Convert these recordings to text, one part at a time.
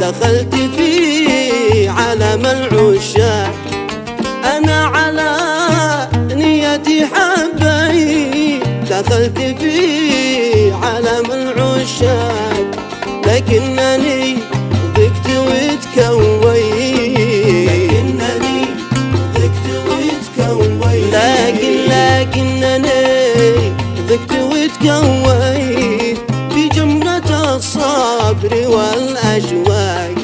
دخلت في عالم العشاق، أنا على نيتي حبيت، دخلت في عالم العشاق، لكنني ضقت وتكويت، لكنني ضقت وتكويت بجمرة الصبر والأشواق،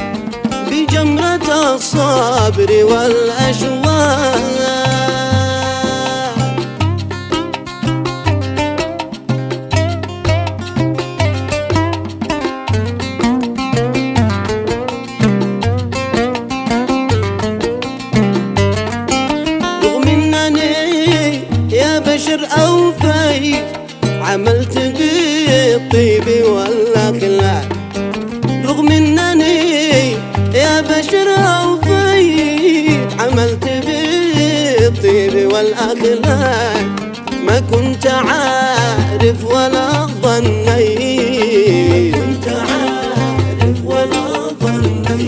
بجمرة الصبر والأشواق. رغم انني يا بشر اوفيت، عملت بالطيب والاخلاق، رغم انني يا بشر اوفيت، عملت بالطيب والاخلاق، ما كنت عارف ولا ظنيت،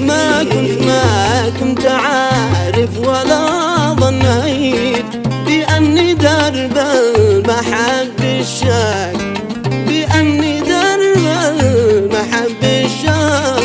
ما كنت عارف ولا ظنيت بأني درب المحب الشاق، بأني درب المحب الشاق.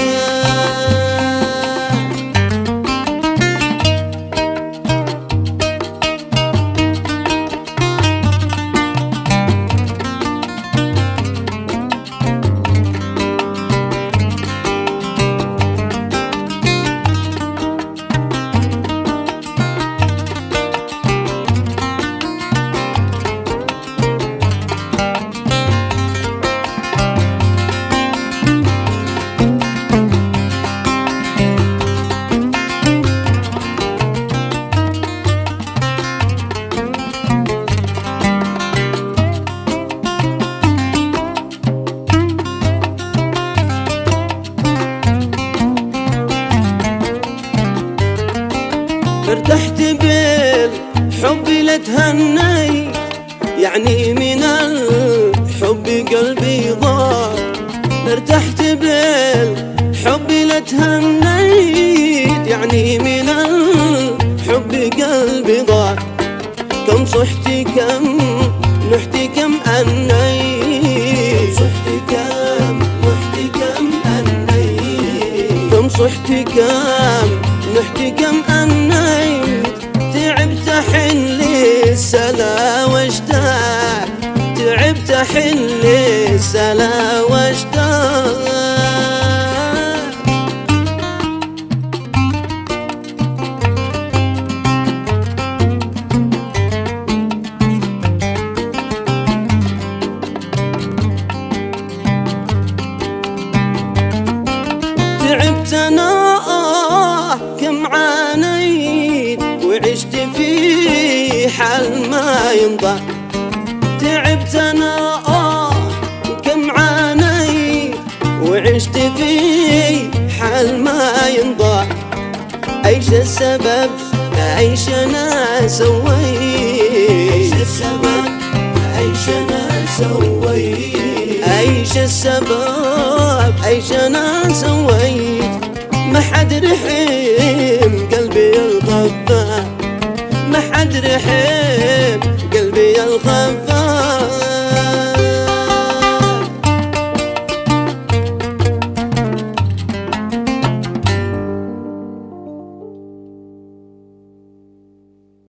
ارتحت بالحب لتهنيت، يعني من الحب قلبي ضاق، ارتحت بالحب لتهنيت، يعني من الحب قلبي ضاق، كم صحت كم نحت كم أنيت، كم صحت كم نحت كم أنيت، تعبت حن للسلا واشتاق، تعبت حن للسلا واشتاق. تعبت أنا كم عانيت، وعشت في حال ما ينضى، تعبت أنا كم عانيت، وعشت في حال ما ينضى، أيش السبب أيش أنا سويت، أيش السبب أيش أنا سويت، أيش السبب أيش أنا سويت، ما حد رحل